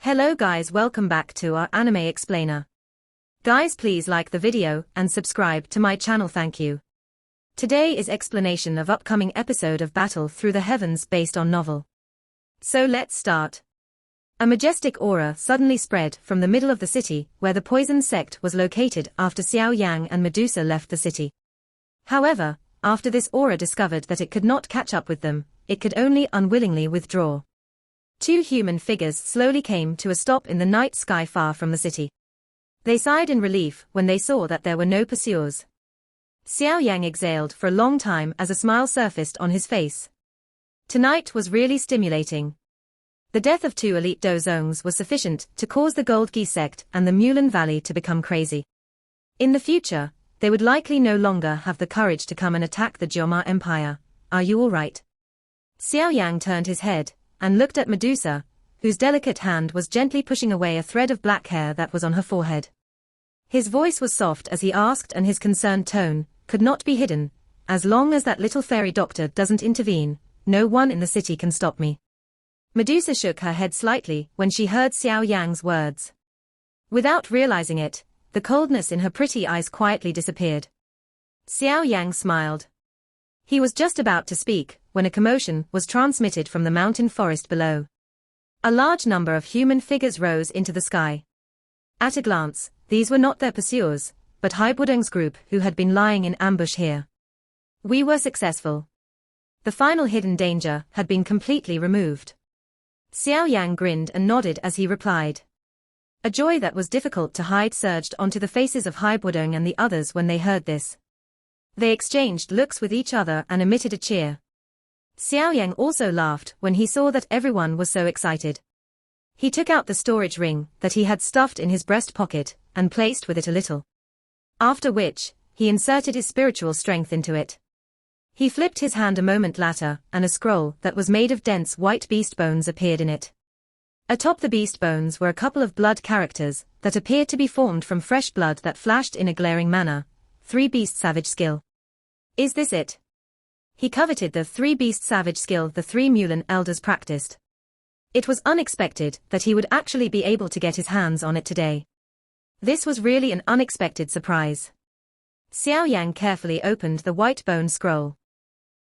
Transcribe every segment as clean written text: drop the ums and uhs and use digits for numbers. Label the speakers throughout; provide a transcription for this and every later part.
Speaker 1: Hello guys, welcome back to our anime explainer. Guys, please like the video and subscribe to my channel, thank you. Today is explanation of upcoming episode of Battle Through the Heavens based on novel. So let's start. A majestic aura suddenly spread from the middle of the city where the poison sect was located after Xiao Yan and Medusa left the city. However, after this aura discovered that it could not catch up with them, it could only unwillingly withdraw. Two human figures slowly came to a stop in the night sky far from the city. They sighed in relief when they saw that there were no pursuers. Xiao Yang exhaled for a long time as a smile surfaced on his face. Tonight was really stimulating. The death of two elite dozongs was sufficient to cause the Gold Gi sect and the Mulan Valley to become crazy. In the future, they would likely no longer have the courage to come and attack the Jioma Empire. Are you all right? Xiao Yang turned his head and looked at Medusa, whose delicate hand was gently pushing away a thread of black hair that was on her forehead. His voice was soft as he asked, and his concerned tone could not be hidden. As long as that little fairy doctor doesn't intervene, no one in the city can stop me. Medusa shook her head slightly when she heard Xiao Yang's words. Without realizing it, the coldness in her pretty eyes quietly disappeared. Xiao Yang smiled. He was just about to speak when a commotion was transmitted from the mountain forest below. A large number of human figures rose into the sky. At a glance, these were not their pursuers, but Haibudong's group who had been lying in ambush here. We were successful. The final hidden danger had been completely removed. Xiao Yang grinned and nodded as he replied. A joy that was difficult to hide surged onto the faces of Haibudong and the others when they heard this. They exchanged looks with each other and emitted a cheer. Xiao Yang also laughed when he saw that everyone was so excited. He took out the storage ring that he had stuffed in his breast pocket and placed with it a little. After which, he inserted his spiritual strength into it. He flipped his hand a moment later, and a scroll that was made of dense white beast bones appeared in it. Atop the beast bones were a couple of blood characters that appeared to be formed from fresh blood that flashed in a glaring manner. 3 Beast Savage Skill. Is this it? He coveted the 3 Beast Savage skill the 3 Mulan elders practiced. It was unexpected that he would actually be able to get his hands on it today. This was really an unexpected surprise. Xiao Yang carefully opened the white bone scroll.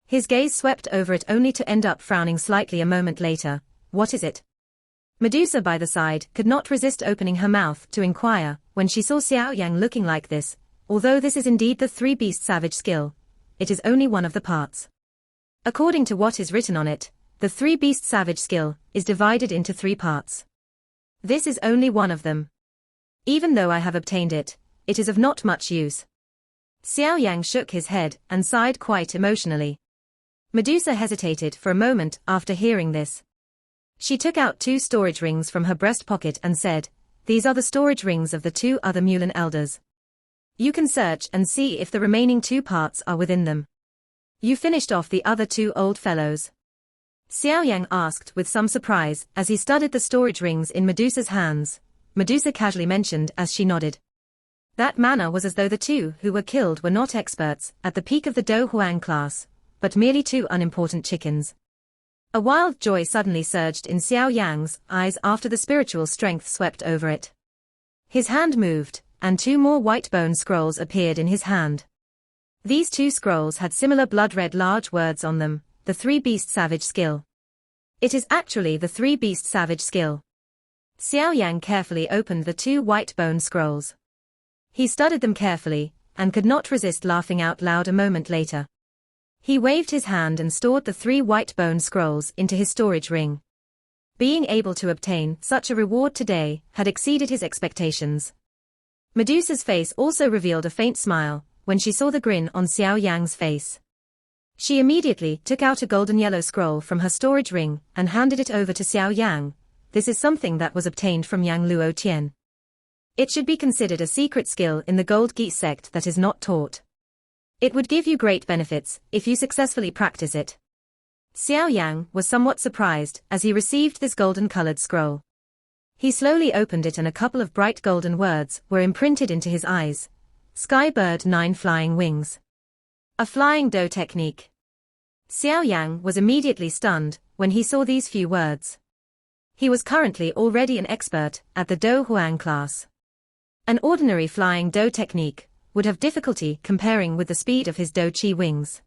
Speaker 1: His gaze swept over it only to end up frowning slightly a moment later. What is it? Medusa by the side could not resist opening her mouth to inquire when she saw Xiao Yang looking like this. Although this is indeed the 3 Beast Savage skill, it is only one of the parts. According to what is written on it, the 3 Beast Savage skill is divided into 3 parts. This is only one of them. Even though I have obtained it, it is of not much use. Xiao Yang shook his head and sighed quite emotionally. Medusa hesitated for a moment after hearing this. She took out 2 storage rings from her breast pocket and said, "These are the storage rings of the 2 other Mulan elders. You can search and see if the remaining 2 parts are within them. You finished off the other 2 old fellows?" Xiao Yang asked with some surprise as he studied the storage rings in Medusa's hands. Medusa casually mentioned as she nodded. That manner was as though the 2 who were killed were not experts at the peak of the Do Huang class, but merely 2 unimportant chickens. A wild joy suddenly surged in Xiao Yang's eyes after the spiritual strength swept over it. His hand moved, and 2 more white bone scrolls appeared in his hand. These 2 scrolls had similar blood-red large words on them, the 3 Beast Savage skill. It is actually the 3 Beast Savage skill. Xiao Yang carefully opened the 2 white bone scrolls. He studied them carefully, and could not resist laughing out loud a moment later. He waved his hand and stored the 3 white bone scrolls into his storage ring. Being able to obtain such a reward today had exceeded his expectations. Medusa's face also revealed a faint smile when she saw the grin on Xiao Yang's face. She immediately took out a golden yellow scroll from her storage ring and handed it over to Xiao Yang. This is something that was obtained from Yang Luo Tian. It should be considered a secret skill in the Gold Gi sect that is not taught. It would give you great benefits if you successfully practice it. Xiao Yang was somewhat surprised as he received this golden-colored scroll. He slowly opened it and a couple of bright golden words were imprinted into his eyes. Sky Bird 9 Flying Wings. A flying Do technique. Xiao Yang was immediately stunned when he saw these few words. He was currently already an expert at the Do Huang class. An ordinary flying Do technique would have difficulty comparing with the speed of his Do Chi wings.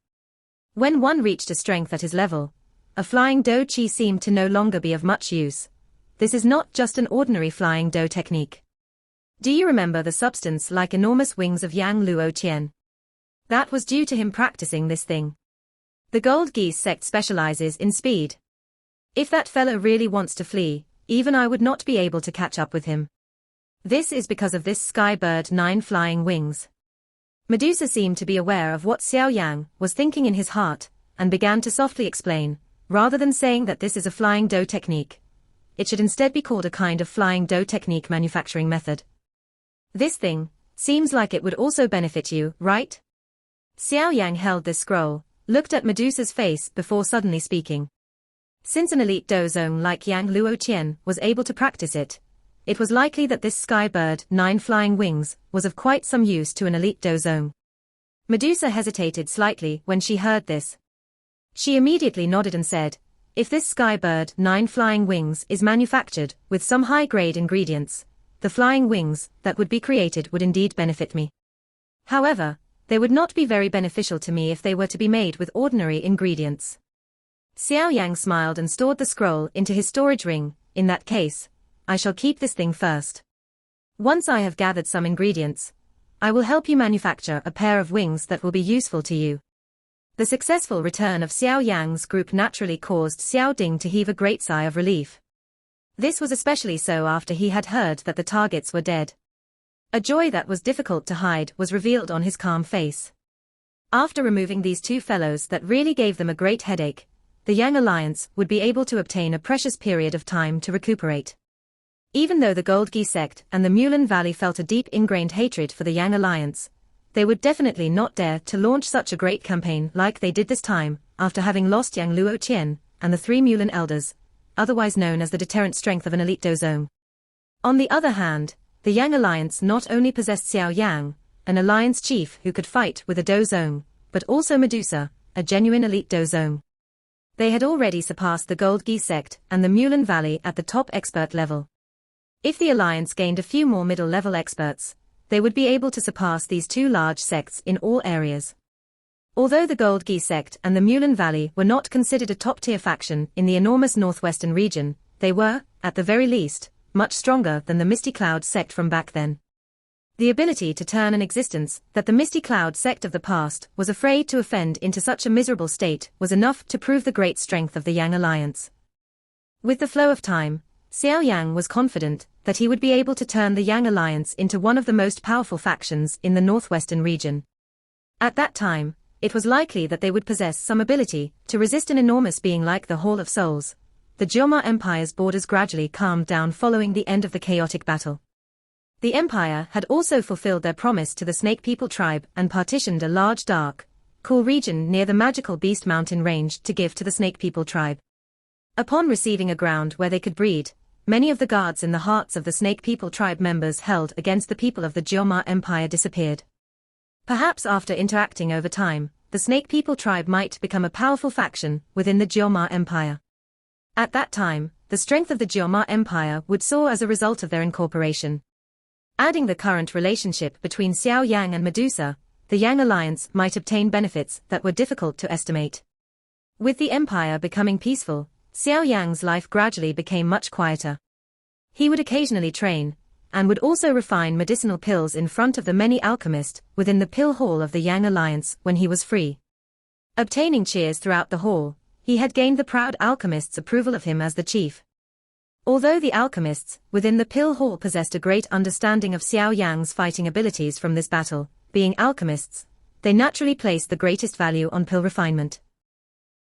Speaker 1: When one reached a strength at his level, a flying Do Chi seemed to no longer be of much use. This is not just an ordinary flying Do technique. Do you remember the substance like enormous wings of Yang Luo Qian? That was due to him practicing this thing. The Gold Geese sect specializes in speed. If that fellow really wants to flee, even I would not be able to catch up with him. This is because of this sky bird 9 flying wings. Medusa seemed to be aware of what Xiao Yan was thinking in his heart, and began to softly explain, rather than saying that this is a flying Do technique. It should instead be called a kind of flying Do technique manufacturing method. This thing seems like it would also benefit you, right? Xiao Yan held this scroll, looked at Medusa's face before suddenly speaking. Since an elite dozong like Yang Luo Qian was able to practice it, it was likely that this sky bird 9 flying wings was of quite some use to an elite dozong. Medusa hesitated slightly when she heard this. She immediately nodded and said, if this sky bird 9 flying wings is manufactured with some high-grade ingredients, the flying wings that would be created would indeed benefit me. However, they would not be very beneficial to me if they were to be made with ordinary ingredients. Xiao Yang smiled and stored the scroll into his storage ring. In that case, I shall keep this thing first. Once I have gathered some ingredients, I will help you manufacture a pair of wings that will be useful to you. The successful return of Xiao Yang's group naturally caused Xiao Ding to heave a great sigh of relief. This was especially so after he had heard that the targets were dead. A joy that was difficult to hide was revealed on his calm face. After removing these 2 fellows that really gave them a great headache, the Yang Alliance would be able to obtain a precious period of time to recuperate. Even though the Gold Geese sect and the Mulan Valley felt a deep ingrained hatred for the Yang Alliance, they would definitely not dare to launch such a great campaign like they did this time, after having lost Yang Luo Qian and the 3 Mulan elders, otherwise known as the deterrent strength of an elite dozong. On the other hand, the Yang Alliance not only possessed Xiao Yang, an alliance chief who could fight with a dozong, but also Medusa, a genuine elite dozong. They had already surpassed the Gold Geese sect and the Mulan Valley at the top expert level. If the alliance gained a few more middle-level experts, they would be able to surpass these 2 large sects in all areas. Although the Gold Geese sect and the Mulan Valley were not considered a top-tier faction in the enormous northwestern region, they were, at the very least, much stronger than the Misty Cloud sect from back then. The ability to turn an existence that the Misty Cloud sect of the past was afraid to offend into such a miserable state was enough to prove the great strength of the Yang Alliance. With the flow of time, Xiao Yang was confident that he would be able to turn the Yang Alliance into one of the most powerful factions in the northwestern region. At that time, it was likely that they would possess some ability to resist an enormous being like the Hall of Souls. The Jioma Empire's borders gradually calmed down following the end of the chaotic battle. The Empire had also fulfilled their promise to the Snake People tribe and partitioned a large dark, cool region near the magical Beast Mountain range to give to the Snake People tribe. Upon receiving a ground where they could breed, many of the guards in the hearts of the Snake People tribe members held against the people of the Jioma Empire disappeared. Perhaps after interacting over time, the Snake People tribe might become a powerful faction within the Jioma Empire. At that time, the strength of the Jioma Empire would soar as a result of their incorporation. Adding the current relationship between Xiao Yang and Medusa, the Yang Alliance might obtain benefits that were difficult to estimate. With the Empire becoming peaceful, Xiao Yang's life gradually became much quieter. He would occasionally train, and would also refine medicinal pills in front of the many alchemists within the pill hall of the Yang Alliance when he was free. Obtaining cheers throughout the hall, he had gained the proud alchemists' approval of him as the chief. Although the alchemists within the pill hall possessed a great understanding of Xiao Yang's fighting abilities from this battle, being alchemists, they naturally placed the greatest value on pill refinement.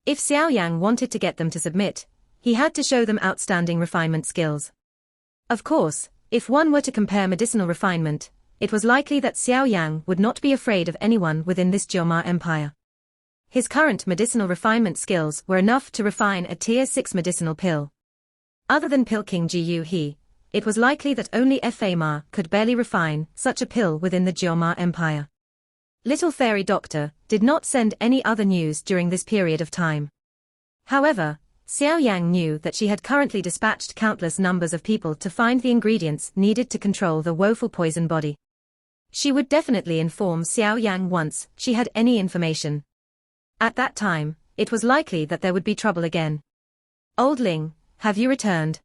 Speaker 1: If Xiao Yang wanted to get them to submit, he had to show them outstanding refinement skills. Of course, if one were to compare medicinal refinement, it was likely that Xiao Yang would not be afraid of anyone within this Jioma Empire. His current medicinal refinement skills were enough to refine a Tier 6 medicinal pill. Other than Pill King Yu He, it was likely that only Fa Ma could barely refine such a pill within the Jioma Empire. Little Fairy Doctor did not send any other news during this period of time. However, Xiao Yang knew that she had currently dispatched countless numbers of people to find the ingredients needed to control the woeful poison body. She would definitely inform Xiao Yang once she had any information. At that time, it was likely that there would be trouble again. "Old Ling, have you returned?"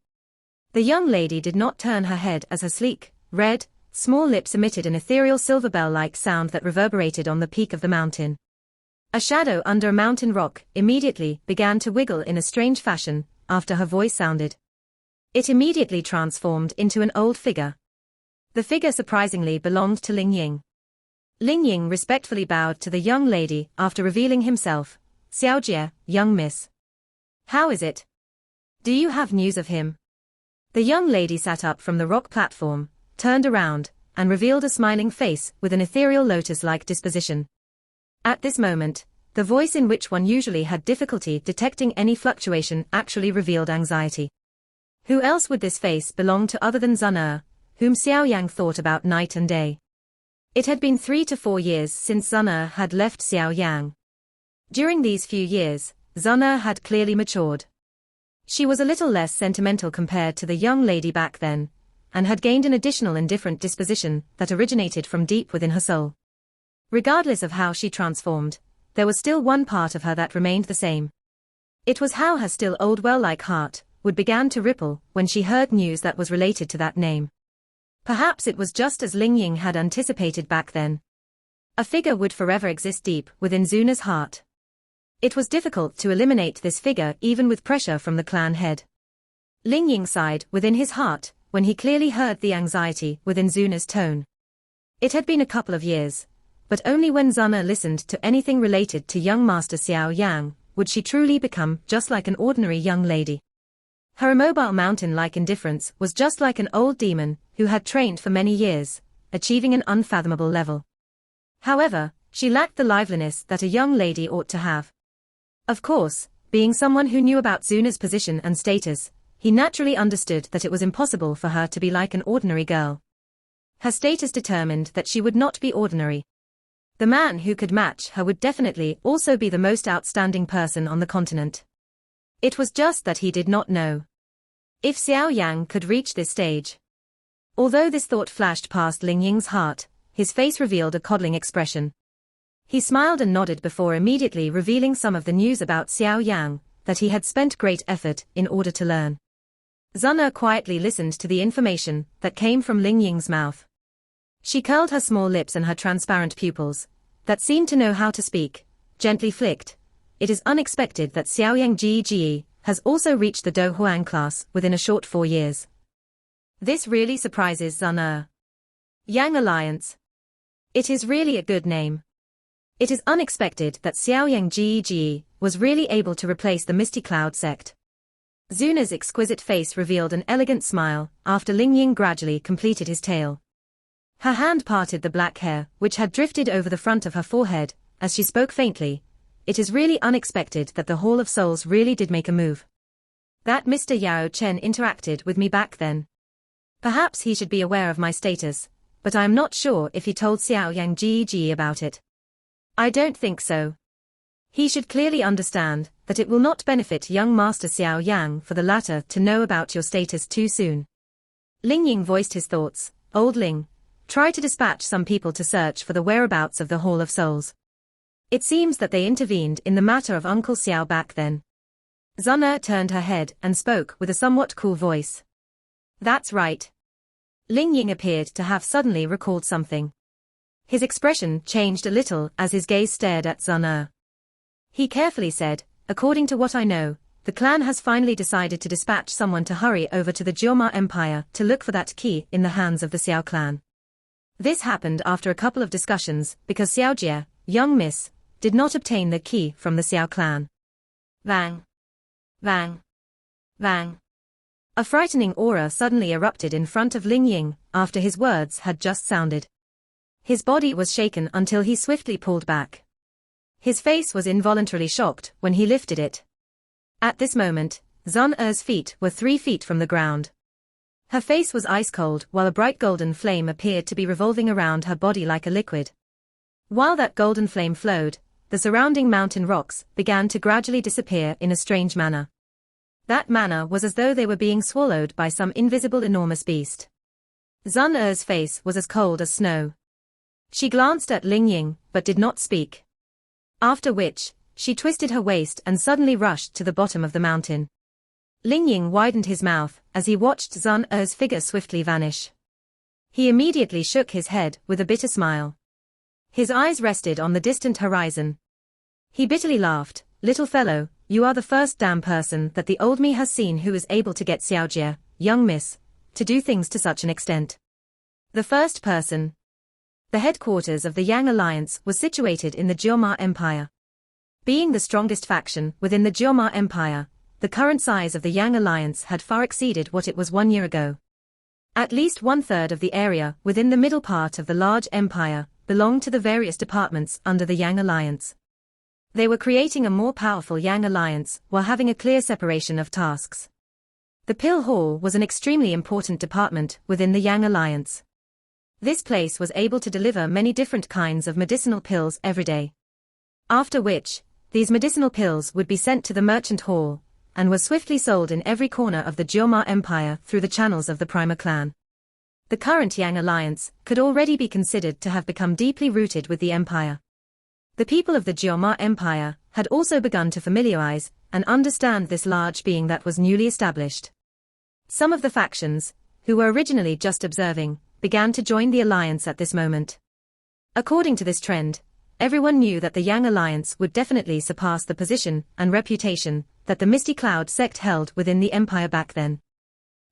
Speaker 1: The young lady did not turn her head as her sleek, red, small lips emitted an ethereal silver bell-like sound that reverberated on the peak of the mountain. A shadow under a mountain rock immediately began to wiggle in a strange fashion after her voice sounded. It immediately transformed into an old figure. The figure surprisingly belonged to Ling Ying. Ling Ying respectfully bowed to the young lady after revealing himself. "Xiao Jie, young miss. How is it? Do you have news of him?" The young lady sat up from the rock platform, turned around, and revealed a smiling face with an ethereal lotus-like disposition. At this moment, the voice in which one usually had difficulty detecting any fluctuation actually revealed anxiety. Who else would this face belong to other than Zun whom Xiao Yang thought about night and day? It had been 3 to 4 years since Zun had left Xiao Yang. During these few years, Zun had clearly matured. She was a little less sentimental compared to the young lady back then, and had gained an additional indifferent disposition that originated from deep within her soul. Regardless of how she transformed, there was still one part of her that remained the same. It was how her still old well-like heart would began to ripple when she heard news that was related to that name. Perhaps it was just as Ling Ying had anticipated back then. A figure would forever exist deep within Zuna's heart. It was difficult to eliminate this figure even with pressure from the clan head. Ling Ying sighed within his heart when he clearly heard the anxiety within Zuna's tone. It had been a couple of years, but only when Zuna listened to anything related to young Master Xiao Yang would she truly become just like an ordinary young lady. Her immobile mountain-like indifference was just like an old demon who had trained for many years, achieving an unfathomable level. However, she lacked the liveliness that a young lady ought to have. Of course, being someone who knew about Zuna's position and status, he naturally understood that it was impossible for her to be like an ordinary girl. Her status determined that she would not be ordinary. The man who could match her would definitely also be the most outstanding person on the continent. It was just that he did not know if Xiao Yang could reach this stage. Although this thought flashed past Ling Ying's heart, his face revealed a coddling expression. He smiled and nodded before immediately revealing some of the news about Xiao Yang that he had spent great effort in order to learn. Zun quietly listened to the information that came from Ling Ying's mouth. She curled her small lips and her transparent pupils, that seemed to know how to speak, gently flicked. "It is unexpected that Xiao Yang Ji has also reached the Do Huang class within a short 4 years. This really surprises Zun. Yang Alliance. It is really a good name. It is unexpected that Xiao Yang Ji was really able to replace the Misty Cloud sect." Zuna's exquisite face revealed an elegant smile after Ling Ying gradually completed his tale. Her hand parted the black hair which had drifted over the front of her forehead as she spoke faintly. "It is really unexpected that the Hall of Souls really did make a move. That Mr. Yao Chen interacted with me back then. Perhaps he should be aware of my status, but I am not sure if he told Xiao Yang Ji about it. I don't think so. He should clearly understand that it will not benefit young Master Xiao Yang for the latter to know about your status too soon." Ling Ying voiced his thoughts. "Old Ling, try to dispatch some people to search for the whereabouts of the Hall of Souls. It seems that they intervened in the matter of Uncle Xiao back then." Zun turned her head and spoke with a somewhat cool voice. "That's right." Ling Ying appeared to have suddenly recalled something. His expression changed a little as his gaze stared at Zun. He carefully said, "According to what I know, the clan has finally decided to dispatch someone to hurry over to the Jioma Empire to look for that key in the hands of the Xiao clan. This happened after a couple of discussions because Xiao Jie, young miss, did not obtain the key from the Xiao clan." Vang. Vang. Vang. A frightening aura suddenly erupted in front of Ling Ying after his words had just sounded. His body was shaken until he swiftly pulled back. His face was involuntarily shocked when he lifted it. At this moment, Zun feet were 3 feet from the ground. Her face was ice cold while a bright golden flame appeared to be revolving around her body like a liquid. While that golden flame flowed, the surrounding mountain rocks began to gradually disappear in a strange manner. That manner was as though they were being swallowed by some invisible enormous beast. Sun Er's face was as cold as snow. She glanced at Ling Ying, but did not speak. After which, she twisted her waist and suddenly rushed to the bottom of the mountain. Ling Ying widened his mouth as he watched Sun Er's figure swiftly vanish. He immediately shook his head with a bitter smile. His eyes rested on the distant horizon. He bitterly laughed. Little fellow, you are the first damn person that the old me has seen who is able to get Xiao Jie, young miss, to do things to such an extent. The first person. The headquarters of the Yang Alliance was situated in the Jioma Empire. Being the strongest faction within the Jioma Empire, the current size of the Yang Alliance had far exceeded what it was 1 year ago. At least 1/3 of the area within the middle part of the large empire belonged to the various departments under the Yang Alliance. They were creating a more powerful Yang Alliance while having a clear separation of tasks. The Pill Hall was an extremely important department within the Yang Alliance. This place was able to deliver many different kinds of medicinal pills every day. After which, these medicinal pills would be sent to the merchant hall, and were swiftly sold in every corner of the Jioma Empire through the channels of the Prima clan. The current Yang Alliance could already be considered to have become deeply rooted with the empire. The people of the Jioma Empire had also begun to familiarize and understand this large being that was newly established. Some of the factions, who were originally just observing, began to join the alliance at this moment. According to this trend, everyone knew that the Yang Alliance would definitely surpass the position and reputation that the Misty Cloud sect held within the empire back then.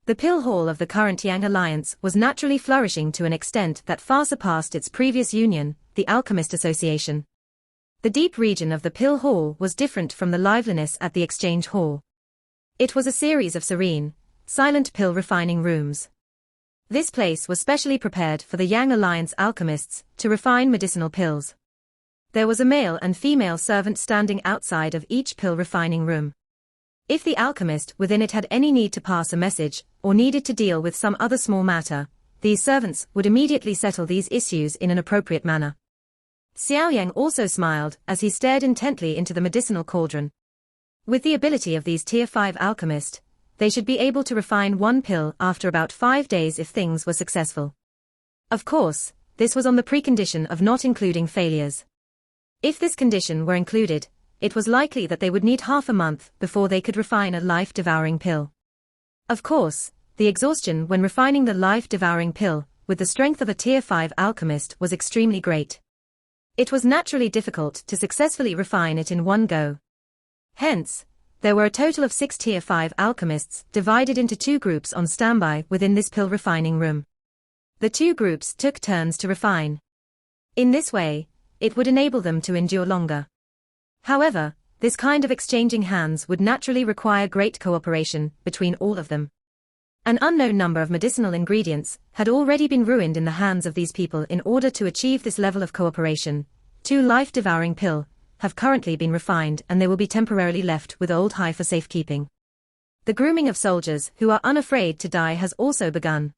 Speaker 1: The Pill Hall of the current Yang Alliance was naturally flourishing to an extent that far surpassed its previous union, the Alchemist Association. The deep region of the Pill Hall was different from the liveliness at the Exchange Hall. It was a series of serene, silent pill refining rooms. This place was specially prepared for the Yang Alliance alchemists to refine medicinal pills. There was a male and female servant standing outside of each pill refining room. If the alchemist within it had any need to pass a message, or needed to deal with some other small matter, these servants would immediately settle these issues in an appropriate manner. Xiao Yan also smiled as he stared intently into the medicinal cauldron. With the ability of these Tier 5 alchemists, they should be able to refine one pill after about 5 days if things were successful. Of course, this was on the precondition of not including failures. If this condition were included, it was likely that they would need half a month before they could refine a life-devouring pill. Of course, the exhaustion when refining the life-devouring pill, with the strength of a Tier 5 alchemist, was extremely great. It was naturally difficult to successfully refine it in one go. Hence, there were a total of 6 Tier 5 alchemists divided into 2 groups on standby within this pill refining room. The 2 groups took turns to refine. In this way, it would enable them to endure longer. However, this kind of exchanging hands would naturally require great cooperation between all of them. An unknown number of medicinal ingredients had already been ruined in the hands of these people in order to achieve this level of cooperation. 2 life-devouring pill have currently been refined and they will be temporarily left with Old High for safekeeping. The grooming of soldiers who are unafraid to die has also begun.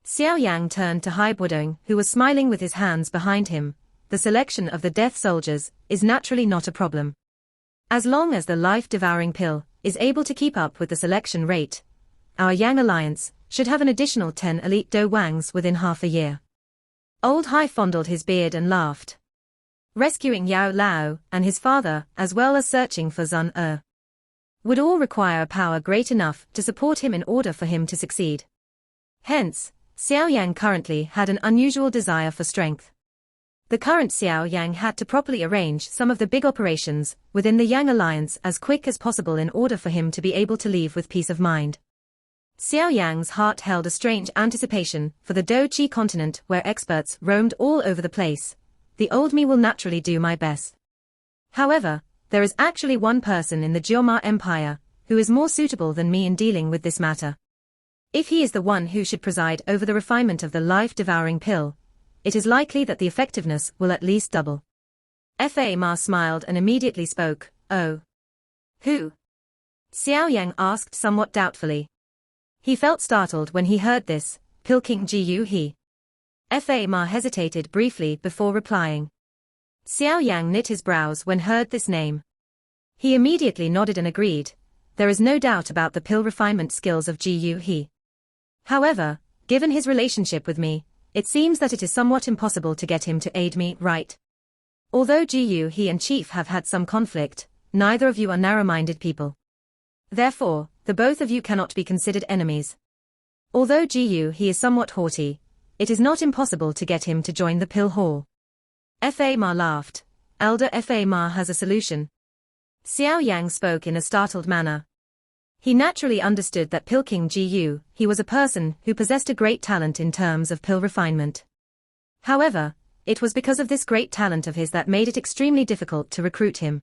Speaker 1: Xiao Yang turned to Hai Budong, who was smiling with his hands behind him. The selection of the death soldiers is naturally not a problem. As long as the life-devouring pill is able to keep up with the selection rate, our Yang Alliance should have an additional 10 elite Do Wangs within half a year. Old Hai fondled his beard and laughed. Rescuing Yao Lao and his father, as well as searching for Sun Er, would all require a power great enough to support him in order for him to succeed. Hence, Xiao Yang currently had an unusual desire for strength. The current Xiao Yang had to properly arrange some of the big operations within the Yang Alliance as quick as possible in order for him to be able to leave with peace of mind. Xiao Yang's heart held a strange anticipation for the Do Chi continent where experts roamed all over the place. The old me will naturally do my best. However, there is actually one person in the Jioma Empire who is more suitable than me in dealing with this matter. If he is the one who should preside over the refinement of the life-devouring pill, it is likely that the effectiveness will at least double. Fa Ma smiled and immediately spoke. Oh. Who? Xiao Yang asked somewhat doubtfully. He felt startled when he heard this. Pill King Jiu He. Fa Ma hesitated briefly before replying. Xiao Yang knit his brows when heard this name. He immediately nodded and agreed. there is no doubt about the pill refinement skills of Xiao He. However, given his relationship with me, it seems that it is somewhat impossible to get him to aid me, right? Although Xiao He and Chief have had some conflict, neither of you are narrow-minded people. Therefore, the both of you cannot be considered enemies. Although Xiao He is somewhat haughty, it is not impossible to get him to join the pill hall. Fa Ma laughed. Elder Fa Ma has a solution. Xiao Yang spoke in a startled manner. He naturally understood that Pill King Xiao He was a person who possessed a great talent in terms of pill refinement. However, it was because of this great talent of his that made it extremely difficult to recruit him.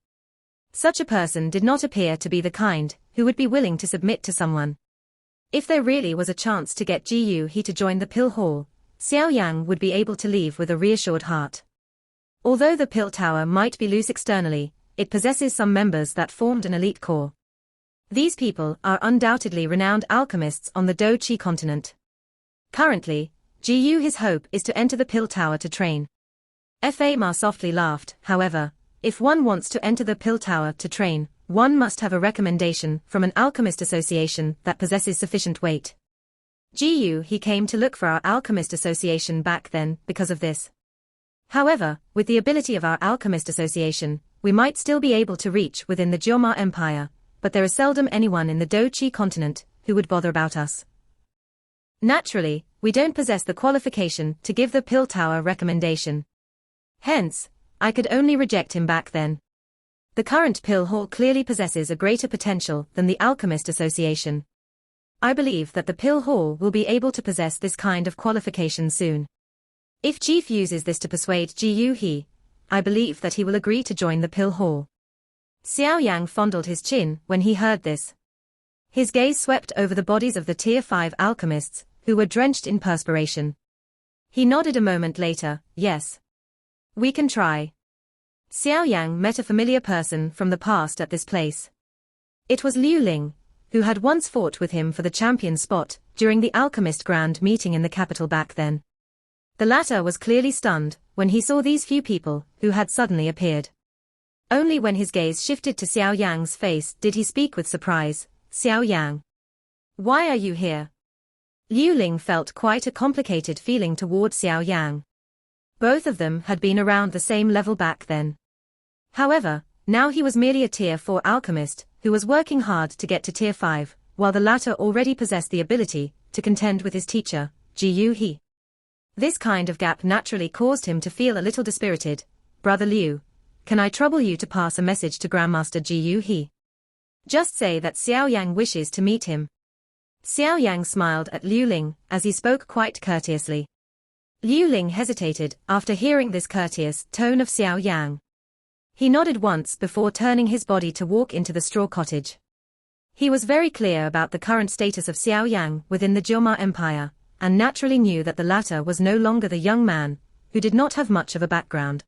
Speaker 1: Such a person did not appear to be the kind who would be willing to submit to someone. If there really was a chance to get Xiao He to join the pill hall, Xiao Yang would be able to leave with a reassured heart. Although the pill tower might be loose externally, it possesses some members that formed an elite core. These people are undoubtedly renowned alchemists on the Do-Chi continent. Currently, Xiao He's hope is to enter the pill tower to train. Fa Ma softly laughed. However, if one wants to enter the pill tower to train, one must have a recommendation from an alchemist association that possesses sufficient weight. Xiao He came to look for our alchemist association back then because of this. However, with the ability of our alchemist association, we might still be able to reach within the Jioma Empire, but there is seldom anyone in the Do-Chi continent who would bother about us. Naturally, we don't possess the qualification to give the pill tower recommendation. Hence, I could only reject him back then. The current pill hall clearly possesses a greater potential than the alchemist association. I believe that the pill hall will be able to possess this kind of qualification soon. If Chief uses this to persuade Xiao He, I believe that he will agree to join the pill hall. Xiao Yang fondled his chin when he heard this. His gaze swept over the bodies of the Tier 5 alchemists, who were drenched in perspiration. He nodded a moment later. Yes. We can try. Xiao Yang met a familiar person from the past at this place. It was Liu Ling, who had once fought with him for the champion spot during the Alchemist Grand meeting in the capital back then. The latter was clearly stunned when he saw these few people who had suddenly appeared. Only when his gaze shifted to Xiao Yang's face did he speak with surprise. Xiao Yang. Why are you here? Liu Ling felt quite a complicated feeling toward Xiao Yang. Both of them had been around the same level back then. However, now he was merely a Tier 4 alchemist who was working hard to get to Tier 5, while the latter already possessed the ability to contend with his teacher, Xiao He. This kind of gap naturally caused him to feel a little dispirited. Brother Liu, can I trouble you to pass a message to Grandmaster Xiao He? Just say that Xiao Yang wishes to meet him. Xiao Yang smiled at Liu Ling as he spoke quite courteously. Liu Ling hesitated after hearing this courteous tone of Xiao Yang. He nodded once before turning his body to walk into the straw cottage. He was very clear about the current status of Xiao Yang within the Jioma Empire, and naturally knew that the latter was no longer the young man, who did not have much of a background.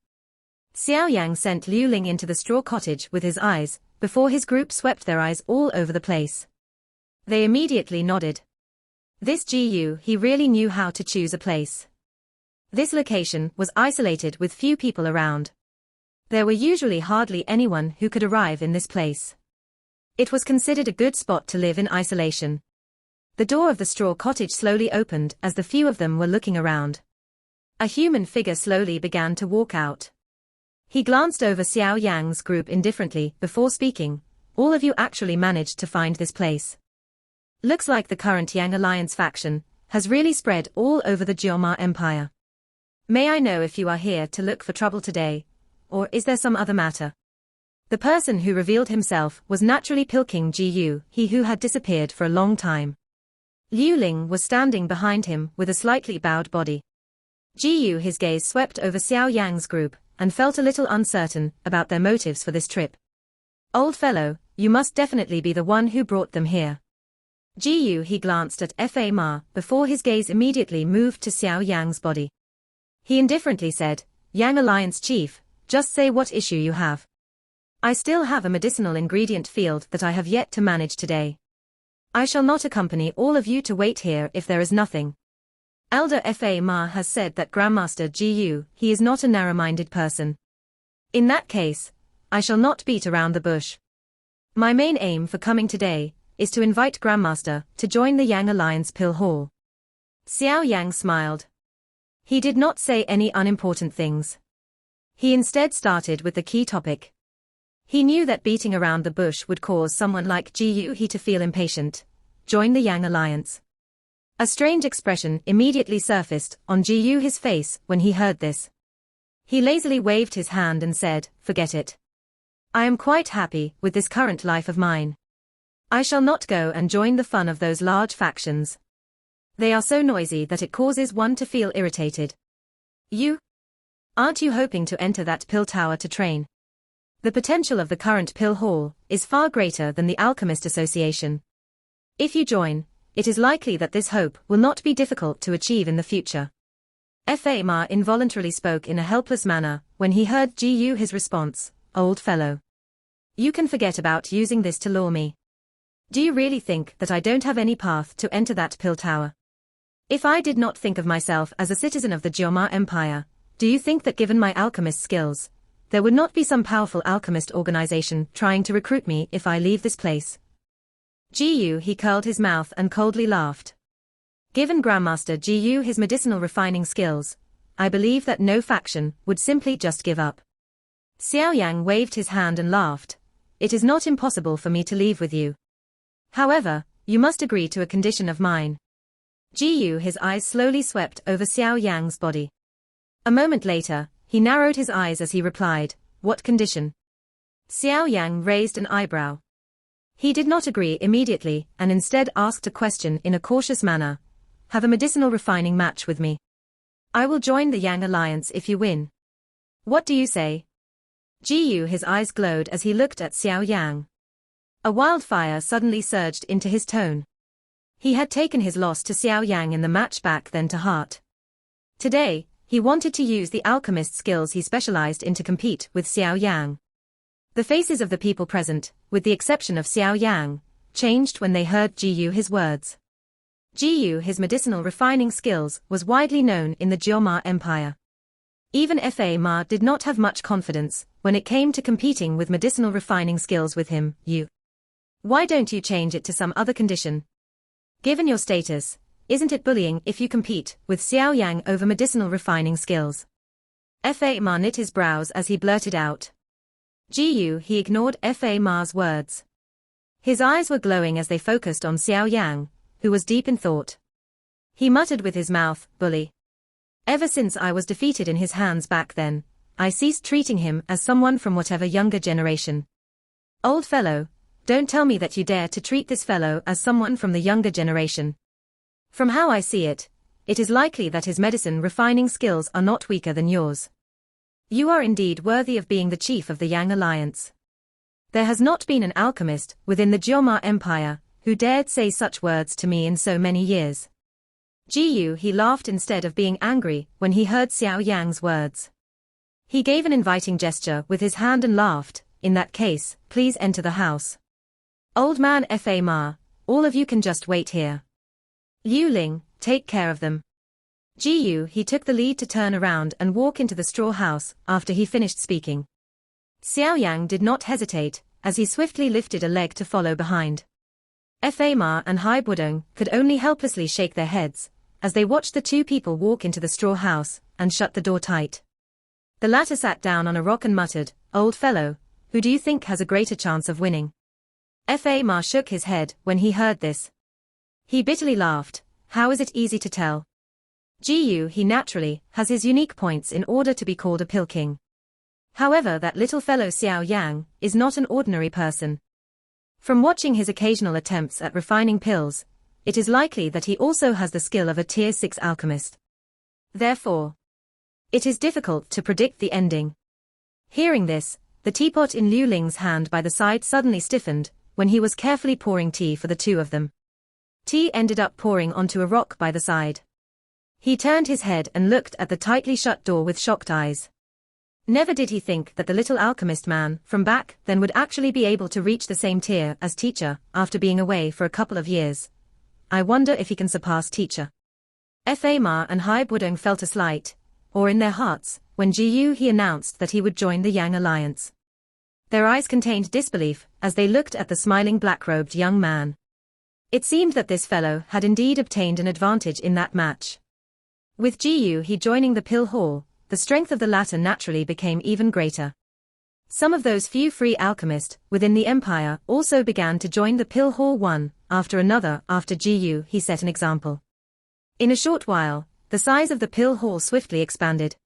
Speaker 1: Xiao Yang sent Liu Ling into the straw cottage with his eyes, before his group swept their eyes all over the place. They immediately nodded. This Xiao He really knew how to choose a place. This location was isolated with few people around. There were usually hardly anyone who could arrive in this place. It was considered a good spot to live in isolation. The door of the straw cottage slowly opened as the few of them were looking around. A human figure slowly began to walk out. He glanced over Xiao Yang's group indifferently before speaking. All of you actually managed to find this place. Looks like the current Yang Alliance faction has really spread all over the Jioma Empire. May I know if you are here to look for trouble today, or is there some other matter? The person who revealed himself was naturally Pill King Xiao He, who had disappeared for a long time. Liu Ling was standing behind him with a slightly bowed body. Xiao His gaze swept over Xiao Yang's group and felt a little uncertain about their motives for this trip. Old fellow, you must definitely be the one who brought them here. Xiao He glanced at Fa Ma before his gaze immediately moved to Xiao Yang's body. He indifferently said, Yang Alliance Chief, just say what issue you have. I still have a medicinal ingredient field that I have yet to manage today. I shall not accompany all of you to wait here if there is nothing. Elder Fa Ma has said that Grandmaster Xiao He is not a narrow-minded person. In that case, I shall not beat around the bush. My main aim for coming today is to invite Grandmaster to join the Yang Alliance Pill Hall. Xiao Yan smiled. He did not say any unimportant things. He instead started with the key topic. He knew that beating around the bush would cause someone like Xiao Yan to feel impatient. Join the Yang Alliance. A strange expression immediately surfaced on Xiao Yan's face when he heard this. He lazily waved his hand and said, "Forget it. I am quite happy with this current life of mine. I shall not go and join the fun of those large factions. They are so noisy that it causes one to feel irritated. You? Aren't you hoping to enter that pill tower to train? The potential of the current pill hall is far greater than the Alchemist Association. If you join, it is likely that this hope will not be difficult to achieve in the future." Ma involuntarily spoke in a helpless manner when he heard Xiao Yan's response. "Old fellow. You can forget about using this to lure me. Do you really think that I don't have any path to enter that pill tower? If I did not think of myself as a citizen of the Jioma Empire, do you think that given my alchemist skills, there would not be some powerful alchemist organization trying to recruit me if I leave this place?" Xiao Yan curled his mouth and coldly laughed. Given Grandmaster Xiao Yan's medicinal refining skills, I believe that no faction would simply just give up. Xiao Yan waved his hand and laughed. "It is not impossible for me to leave with you. However, you must agree to a condition of mine." Xiao Yan, his eyes slowly swept over Xiao Yan's body. A moment later, he narrowed his eyes as he replied, "What condition?" Xiao Yan raised an eyebrow. He did not agree immediately and instead asked a question in a cautious manner. "Have a medicinal refining match with me. I will join the Yang Alliance if you win. What do you say?" Xiao Yan, his eyes glowed as he looked at Xiao Yan. A wildfire suddenly surged into his tone. He had taken his loss to Xiao Yan in the match back then to heart. Today, he wanted to use the alchemist skills he specialized in to compete with Xiao Yan. The faces of the people present, with the exception of Xiao Yan, changed when they heard Xiao Yan's words. Xiao Yan's medicinal refining skills was widely known in the Jioma Empire. Even Ma did not have much confidence when it came to competing with medicinal refining skills with him. Why don't you change it to some other condition? Given your status, isn't it bullying if you compete with Xiao Yan over medicinal refining skills? Ma knit his brows as he blurted out. Xiao Yan ignored Ma's words. His eyes were glowing as they focused on Xiao Yan, who was deep in thought. He muttered with his mouth, "Bully. Ever since I was defeated in his hands back then, I ceased treating him as someone from whatever younger generation. Old fellow, don't tell me that you dare to treat this fellow as someone from the younger generation. From how I see it, it is likely that his medicine refining skills are not weaker than yours. You are indeed worthy of being the chief of the Yang Alliance. There has not been an alchemist within the Jioma Empire who dared say such words to me in so many years." Xiao Yan laughed instead of being angry when he heard Xiao Yan's words. He gave an inviting gesture with his hand and laughed. "In that case, please enter the house. Old man Ma, all of you can just wait here. Liu Ling, take care of them." Xiao Yan took the lead to turn around and walk into the straw house after he finished speaking. Xiao Yan did not hesitate, as he swiftly lifted a leg to follow behind. Ma and Hai Budong could only helplessly shake their heads as they watched the two people walk into the straw house and shut the door tight. The latter sat down on a rock and muttered, "Old fellow, who do you think has a greater chance of winning?" Ma shook his head when he heard this. He bitterly laughed. "How is it easy to tell? Xiao Yan naturally has his unique points in order to be called a pill king. However, that little fellow Xiao Yan is not an ordinary person. From watching his occasional attempts at refining pills, it is likely that he also has the skill of a Tier 6 alchemist. Therefore, it is difficult to predict the ending." Hearing this, the teapot in Liu Ling's hand by the side suddenly stiffened when he was carefully pouring tea for the two of them. Tea ended up pouring onto a rock by the side. He turned his head and looked at the tightly shut door with shocked eyes. Never did he think that the little alchemist man from back then would actually be able to reach the same tier as teacher after being away for a couple of years. I wonder if he can surpass teacher. Ma and Hai Budong felt a slight, or in their hearts, when Xiao Yan announced that he would join the Yang Alliance. Their eyes contained disbelief as they looked at the smiling black-robed young man. It seemed that this fellow had indeed obtained an advantage in that match. With Ji He joining the Pill Hall, the strength of the latter naturally became even greater. Some of those few free alchemists within the empire also began to join the Pill Hall one after another. After Ji He set an example. In a short while, the size of the Pill Hall swiftly expanded.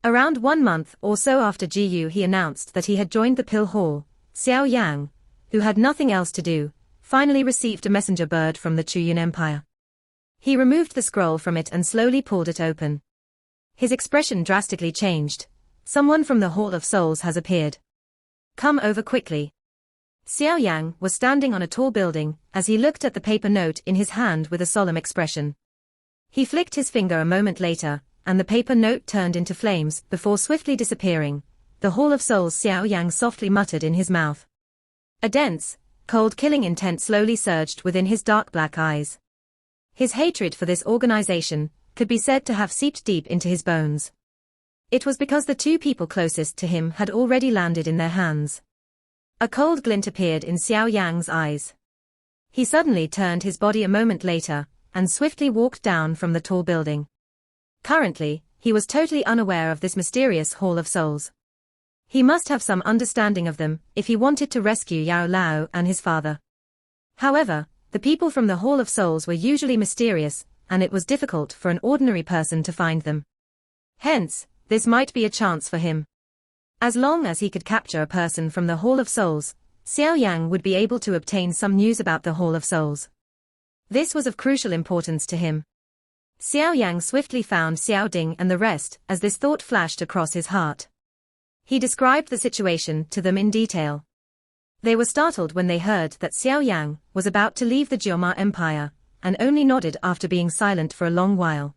Speaker 1: Around 1 month or so after Ji He announced that he had joined the Pill Hall, Xiao Yan, who had nothing else to do, finally received a messenger bird from the Chuyun Empire. He removed the scroll from it and slowly pulled it open. His expression drastically changed. Someone from the Hall of Souls has appeared. Come over quickly. Xiao Yan was standing on a tall building as he looked at the paper note in his hand with a solemn expression. He flicked his finger a moment later, and the paper note turned into flames before swiftly disappearing. The Hall of Souls, Xiao Yang softly muttered in his mouth. A dense, cold killing intent slowly surged within his dark black eyes. His hatred for this organization could be said to have seeped deep into his bones. It was because the two people closest to him had already landed in their hands. A cold glint appeared in Xiao Yang's eyes. He suddenly turned his body a moment later, and swiftly walked down from the tall building. Currently, he was totally unaware of this mysterious Hall of Souls. He must have some understanding of them if he wanted to rescue Yao Lao and his father. However, the people from the Hall of Souls were usually mysterious, and it was difficult for an ordinary person to find them. Hence, this might be a chance for him. As long as he could capture a person from the Hall of Souls, Xiao Yang would be able to obtain some news about the Hall of Souls. This was of crucial importance to him. Xiao Yang swiftly found Xiao Ding and the rest as this thought flashed across his heart. He described the situation to them in detail. They were startled when they heard that Xiao Yang was about to leave the Jioma Empire, and only nodded after being silent for a long while.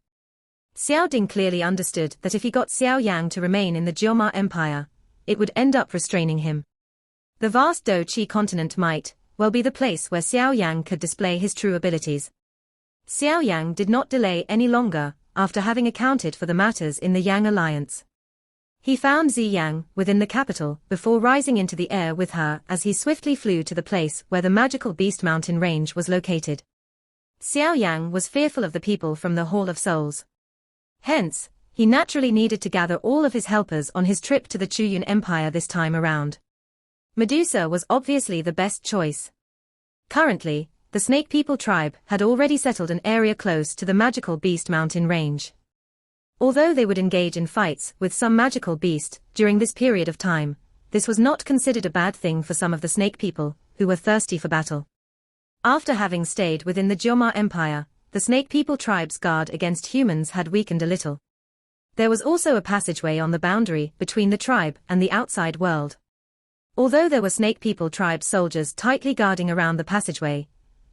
Speaker 1: Xiao Ding clearly understood that if he got Xiao Yang to remain in the Jioma Empire, it would end up restraining him. The vast Do Chi continent might well be the place where Xiao Yang could display his true abilities. Xiao Yang did not delay any longer, after having accounted for the matters in the Yang Alliance. He found Zi Yang within the capital before rising into the air with her as he swiftly flew to the place where the magical Beast Mountain range was located. Xiao Yang was fearful of the people from the Hall of Souls. Hence, he naturally needed to gather all of his helpers on his trip to the Chuyun Empire this time around. Medusa was obviously the best choice. Currently, the Snake People tribe had already settled an area close to the magical Beast Mountain range. Although they would engage in fights with some magical beast during this period of time, this was not considered a bad thing for some of the Snake People, who were thirsty for battle. After having stayed within the Jioma Empire, the Snake People tribe's guard against humans had weakened a little. There was also a passageway on the boundary between the tribe and the outside world. Although there were Snake People tribe soldiers tightly guarding around the passageway,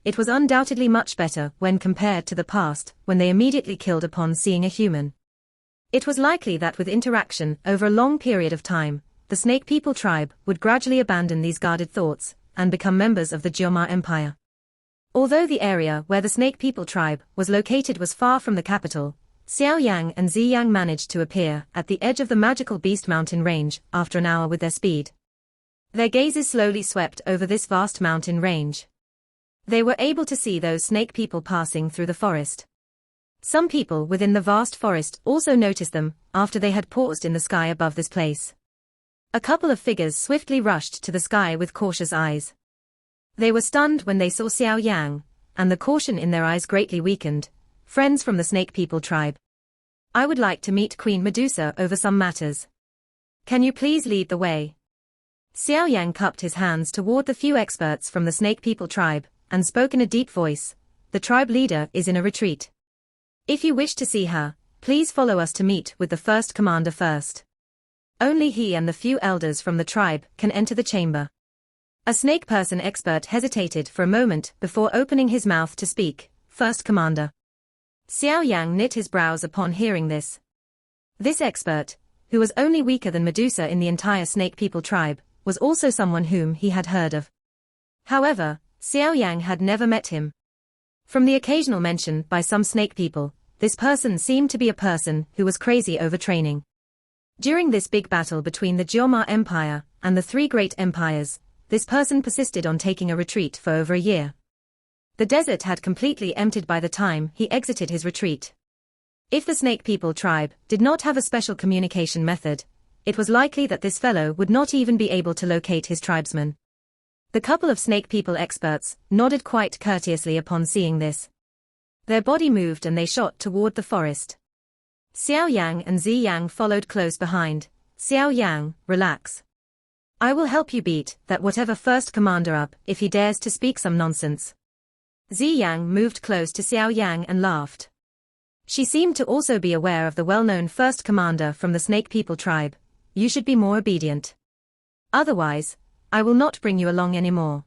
Speaker 1: it was undoubtedly much better when compared to the past, when they immediately killed upon seeing a human. It was likely that with interaction over a long period of time, the Snake People tribe would gradually abandon these guarded thoughts and become members of the Jioma Empire. Although the area where the Snake People tribe was located was far from the capital, Xiao Yang and Zi Yang managed to appear at the edge of the magical Beast Mountain range after an hour with their speed. Their gazes slowly swept over this vast mountain range. They were able to see those Snake People passing through the forest. Some people within the vast forest also noticed them after they had paused in the sky above this place. A couple of figures swiftly rushed to the sky with cautious eyes. They were stunned when they saw Xiao Yang, and the caution in their eyes greatly weakened. Friends from the Snake People tribe. I would like to meet Queen Medusa over some matters. Can you please lead the way? Xiao Yang cupped his hands toward the few experts from the Snake People tribe, and spoke in a deep voice. The tribe leader is in a retreat. If you wish to see her, please follow us to meet with the first commander first. Only he and the few elders from the tribe can enter the chamber. A snake person expert hesitated for a moment before opening his mouth to speak. First commander. Xiao Yang knit his brows upon hearing this. This expert, who was only weaker than Medusa in the entire Snake People tribe, was also someone whom he had heard of. However, Xiao Yang had never met him. From the occasional mention by some Snake People, this person seemed to be a person who was crazy over training. During this big battle between the Jioma Empire and the three great empires, this person persisted on taking a retreat for over a year. The desert had completely emptied by the time he exited his retreat. If the snake people tribe did not have a special communication method, it was likely that this fellow would not even be able to locate his tribesmen. The couple of snake people experts nodded quite courteously upon seeing this. Their body moved and they shot toward the forest. Xiao Yang and Zi Yang followed close behind. Xiao Yang, relax. I will help you beat that whatever first commander up if he dares to speak some nonsense. Zi Yang moved close to Xiao Yang and laughed. She seemed to also be aware of the well-known first commander from the snake people tribe. You should be more obedient. Otherwise, I will not bring you along anymore.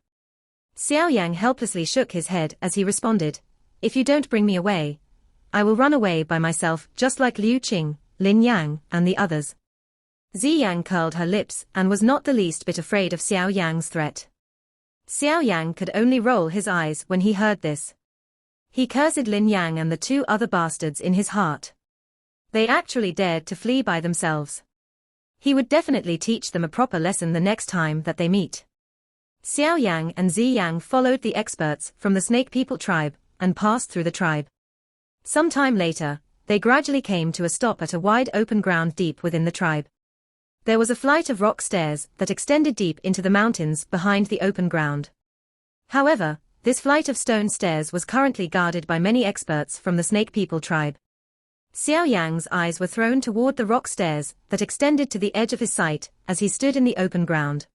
Speaker 1: Xiao Yang helplessly shook his head as he responded, if you don't bring me away, I will run away by myself just like Liu Qing, Lin Yang, and the others. Zi Yang curled her lips and was not the least bit afraid of Xiao Yang's threat. Xiao Yang could only roll his eyes when he heard this. He cursed Lin Yang and the two other bastards in his heart. They actually dared to flee by themselves. He would definitely teach them a proper lesson the next time that they meet. Xiao Yang and Zi Yang followed the experts from the snake people tribe and passed through the tribe. Some time later, they gradually came to a stop at a wide open ground deep within the tribe. There was a flight of rock stairs that extended deep into the mountains behind the open ground. However, this flight of stone stairs was currently guarded by many experts from the snake people tribe. Xiao Yang's eyes were thrown toward the rock stairs that extended to the edge of his sight as he stood in the open ground.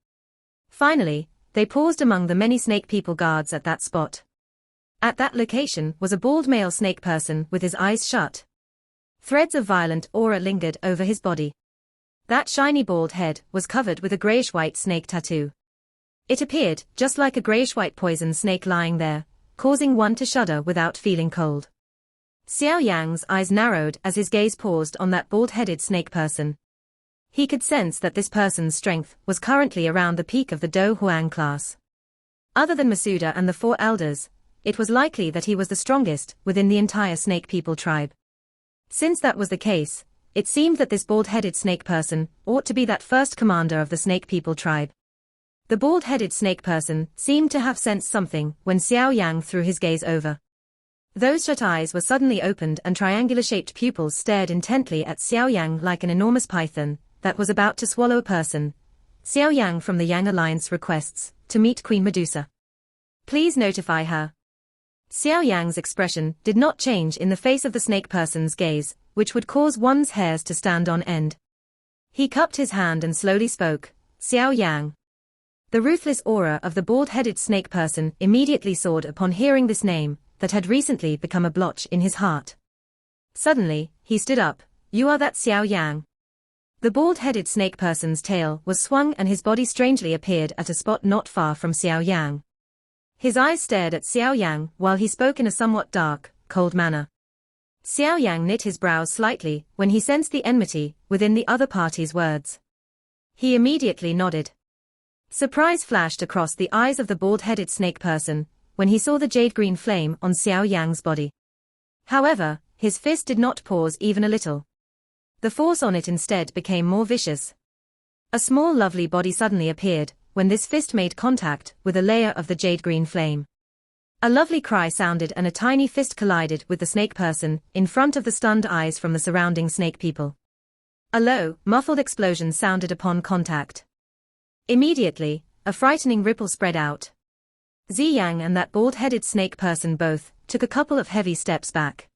Speaker 1: Finally, they paused among the many snake people guards at that spot. At that location was a bald male snake person with his eyes shut. Threads of violent aura lingered over his body. That shiny bald head was covered with a grayish-white snake tattoo. It appeared just like a grayish-white poison snake lying there, causing one to shudder without feeling cold. Xiao Yang's eyes narrowed as his gaze paused on that bald-headed snake person. He could sense that this person's strength was currently around the peak of the Do Huang class. Other than Masuda and the four elders, it was likely that he was the strongest within the entire snake people tribe. Since that was the case, it seemed that this bald-headed snake person ought to be that first commander of the snake people tribe. The bald-headed snake person seemed to have sensed something when Xiao Yang threw his gaze over. Those shut eyes were suddenly opened and triangular-shaped pupils stared intently at Xiao Yang like an enormous python that was about to swallow a person. Xiao Yang from the Yang Alliance requests to meet Queen Medusa. Please notify her. Xiao Yang's expression did not change in the face of the snake person's gaze, which would cause one's hairs to stand on end. He cupped his hand and slowly spoke, Xiao Yang. The ruthless aura of the bald-headed snake person immediately soared upon hearing this name that had recently become a blotch in his heart. Suddenly, he stood up, you are that Xiao Yang. The bald-headed snake person's tail was swung and his body strangely appeared at a spot not far from Xiao Yang. His eyes stared at Xiao Yang while he spoke in a somewhat dark, cold manner. Xiao Yang knit his brows slightly when he sensed the enmity within the other party's words. He immediately nodded. Surprise flashed across the eyes of the bald-headed snake person when he saw the jade-green flame on Xiao Yang's body. However, his fist did not pause even a little. The force on it instead became more vicious. A small lovely body suddenly appeared when this fist made contact with a layer of the jade-green flame. A lovely cry sounded and a tiny fist collided with the snake person in front of the stunned eyes from the surrounding snake people. A low, muffled explosion sounded upon contact. Immediately, a frightening ripple spread out. Zi Yang and that bald-headed snake person both took a couple of heavy steps back.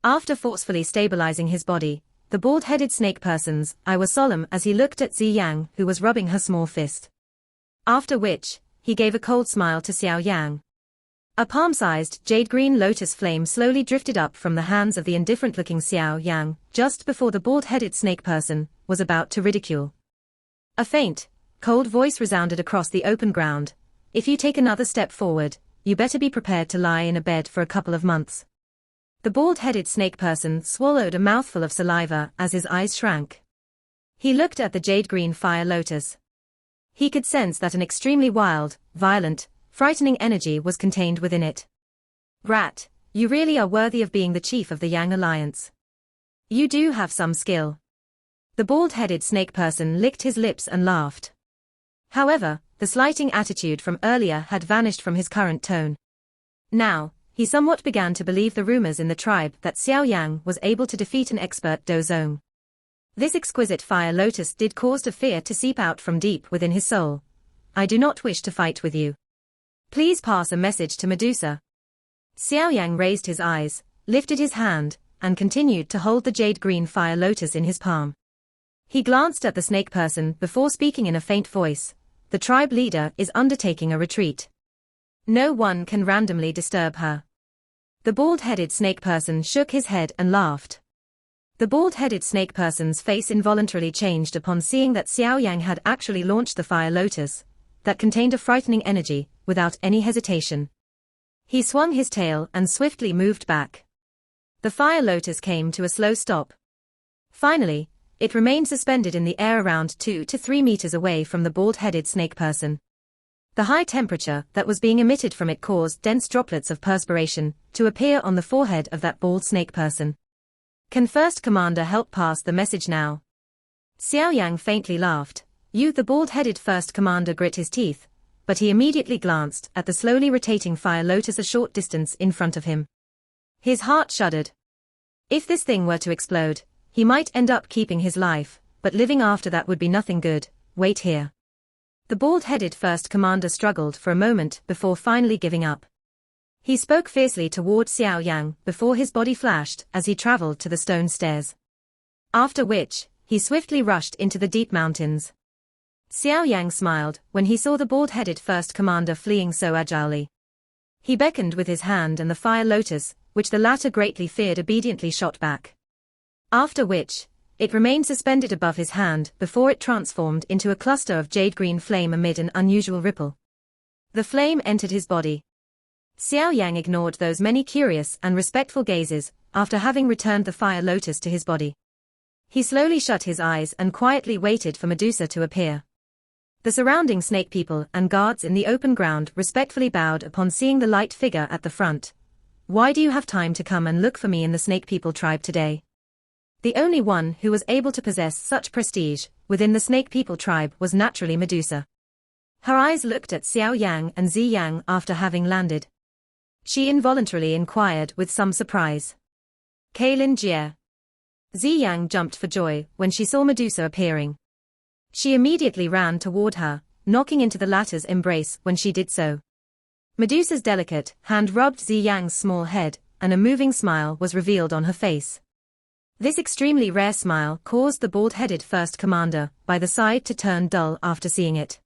Speaker 1: After forcefully stabilizing his body, the bald-headed snake person's eye was solemn as he looked at Zi Yang, who was rubbing her small fist. After which, he gave a cold smile to Xiao Yang. A palm-sized jade-green lotus flame slowly drifted up from the hands of the indifferent-looking Xiao Yang, just before the bald-headed snake person was about to ridicule. A faint, cold voice resounded across the open ground. If you take another step forward, you better be prepared to lie in a bed for a couple of months. The bald-headed snake person swallowed a mouthful of saliva as his eyes shrank. He looked at the jade-green fire lotus. He could sense that an extremely wild, violent, frightening energy was contained within it. Rat, you really are worthy of being the chief of the Yang Alliance. You do have some skill. The bald-headed snake person licked his lips and laughed. However, the slighting attitude from earlier had vanished from his current tone. Now, he somewhat began to believe the rumors in the tribe that Xiao Yan was able to defeat an expert Dozong. This exquisite fire lotus did cause a fear to seep out from deep within his soul. I do not wish to fight with you. Please pass a message to Medusa. Xiao Yan raised his eyes, lifted his hand, and continued to hold the jade-green fire lotus in his palm. He glanced at the snake person before speaking in a faint voice. The tribe leader is undertaking a retreat. No one can randomly disturb her. The bald-headed snake person shook his head and laughed. The bald-headed snake person's face involuntarily changed upon seeing that Xiao Yan had actually launched the fire lotus, that contained a frightening energy, without any hesitation. He swung his tail and swiftly moved back. The fire lotus came to a slow stop. Finally, it remained suspended in the air around 2 to 3 meters away from the bald-headed snake person. The high temperature that was being emitted from it caused dense droplets of perspiration to appear on the forehead of that bald snake person. Can First Commander help pass the message now? Xiao Yang faintly laughed. The bald-headed First Commander grit his teeth, but he immediately glanced at the slowly rotating fire lotus a short distance in front of him. His heart shuddered. If this thing were to explode, he might end up keeping his life, but living after that would be nothing good. Wait here. The bald-headed First Commander struggled for a moment before finally giving up. He spoke fiercely toward Xiao Yang before his body flashed as he traveled to the stone stairs. After which, he swiftly rushed into the deep mountains. Xiao Yang smiled when he saw the bald-headed First Commander fleeing so agilely. He beckoned with his hand and the fire lotus, which the latter greatly feared, obediently shot back. After which, it remained suspended above his hand before it transformed into a cluster of jade-green flame amid an unusual ripple. The flame entered his body. Xiao Yang ignored those many curious and respectful gazes after having returned the fire lotus to his body. He slowly shut his eyes and quietly waited for Medusa to appear. The surrounding snake people and guards in the open ground respectfully bowed upon seeing the light figure at the front. Why do you have time to come and look for me in the snake people tribe today? The only one who was able to possess such prestige within the snake people tribe was naturally Medusa. Her eyes looked at Xiao Yang and Zi Yang after having landed. She involuntarily inquired with some surprise. Kailin Jie. Zi Yang jumped for joy when she saw Medusa appearing. She immediately ran toward her, knocking into the latter's embrace when she did so. Medusa's delicate hand rubbed Zi Yang's small head, and a moving smile was revealed on her face. This extremely rare smile caused the bald-headed First Commander by the side to turn dull after seeing it.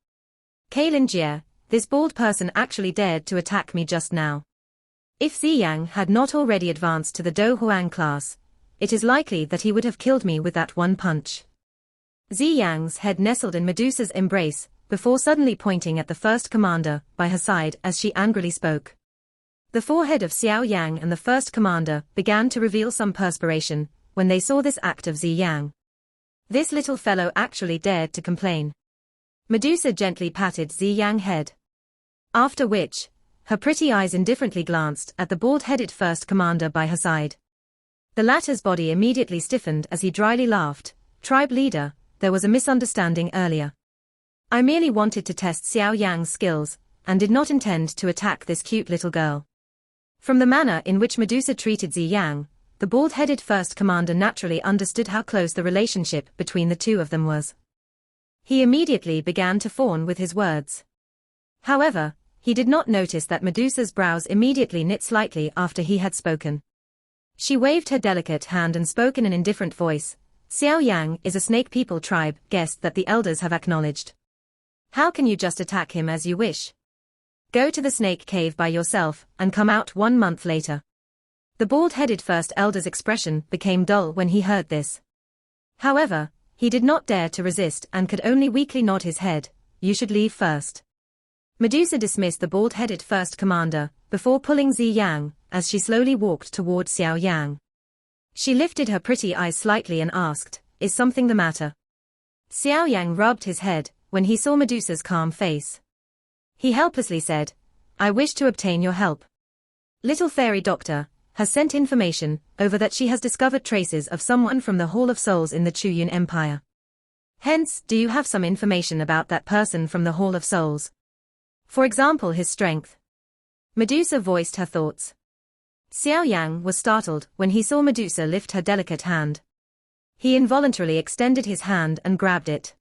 Speaker 1: Kailin Jie, this bald person actually dared to attack me just now. If Zi Yang had not already advanced to the Do Huang class, it is likely that he would have killed me with that one punch. Zi Yang's head nestled in Medusa's embrace, before suddenly pointing at the First Commander by her side as she angrily spoke. The forehead of Xiao Yang and the First Commander began to reveal some perspiration when they saw this act of Zi Yang. This little fellow actually dared to complain. Medusa gently patted Zi Yang's head. After which, her pretty eyes indifferently glanced at the bald-headed First Commander by her side. The latter's body immediately stiffened as he dryly laughed. Tribe leader, there was a misunderstanding earlier. I merely wanted to test Xiao Yang's skills, and did not intend to attack this cute little girl. From the manner in which Medusa treated Zi Yang, the bald-headed First Commander naturally understood how close the relationship between the two of them was. He immediately began to fawn with his words. However, he did not notice that Medusa's brows immediately knit slightly after he had spoken. She waved her delicate hand and spoke in an indifferent voice. Xiao Yang is a snake people tribe guest that the elders have acknowledged. How can you just attack him as you wish? Go to the snake cave by yourself and come out 1 month later. The bald-headed first elder's expression became dull when he heard this. However, he did not dare to resist and could only weakly nod his head. You should leave first. Medusa dismissed the bald-headed First Commander before pulling Zi Yang as she slowly walked toward Xiao Yang. She lifted her pretty eyes slightly and asked, "Is something the matter?" Xiao Yang rubbed his head when he saw Medusa's calm face. He helplessly said, "I wish to obtain your help. Little fairy doctor has sent information over that she has discovered traces of someone from the Hall of Souls in the Chuyun Empire. Hence, do you have some information about that person from the Hall of Souls? For example, his strength. Medusa voiced her thoughts. Xiao Yan was startled when he saw Medusa lift her delicate hand. He involuntarily extended his hand and grabbed it.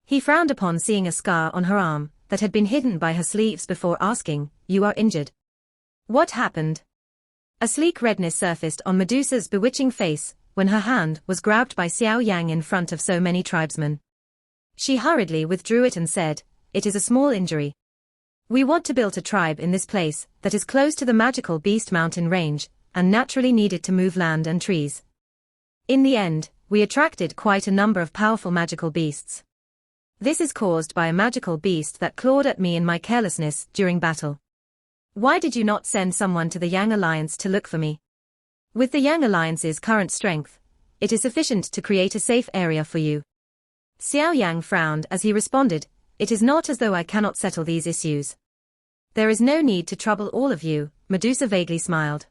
Speaker 1: He frowned upon seeing a scar on her arm that had been hidden by her sleeves before asking, "You are injured? What happened?" A sleek redness surfaced on Medusa's bewitching face when her hand was grabbed by Xiao Yang in front of so many tribesmen. She hurriedly withdrew it and said, "It is a small injury. We want to build a tribe in this place that is close to the magical Beast Mountain range and naturally needed to move land and trees. In the end, we attracted quite a number of powerful magical beasts. This is caused by a magical beast that clawed at me in my carelessness during battle. Why did you not send someone to the Yang Alliance to look for me? With the Yang Alliance's current strength, it is sufficient to create a safe area for you." Xiao Yang frowned as he responded, "It is not as though I cannot settle these issues. There is no need to trouble all of you." Medusa vaguely smiled.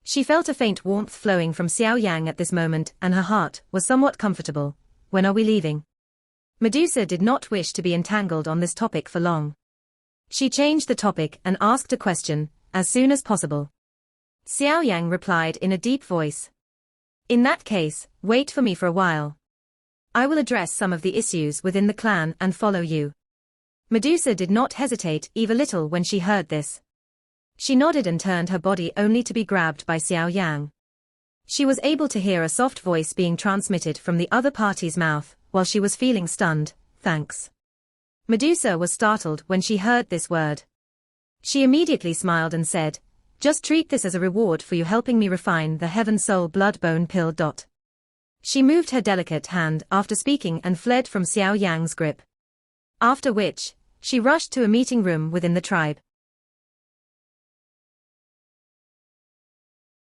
Speaker 1: She felt a faint warmth flowing from Xiao Yang at this moment and her heart was somewhat comfortable. "When are we leaving?" Medusa did not wish to be entangled on this topic for long. She changed the topic and asked a question, "As soon as possible." Xiao Yang replied in a deep voice. "In that case, wait for me for a while. I will address some of the issues within the clan and follow you." Medusa did not hesitate even little when she heard this. She nodded and turned her body only to be grabbed by Xiao Yang. She was able to hear a soft voice being transmitted from the other party's mouth, while she was feeling stunned. "Thanks." Medusa was startled when she heard this word. She immediately smiled and said, "Just treat this as a reward for you helping me refine the Heaven Soul Blood Bone Pill. She moved her delicate hand after speaking and fled from Xiao Yang's grip. After which, she rushed to a meeting room within the tribe.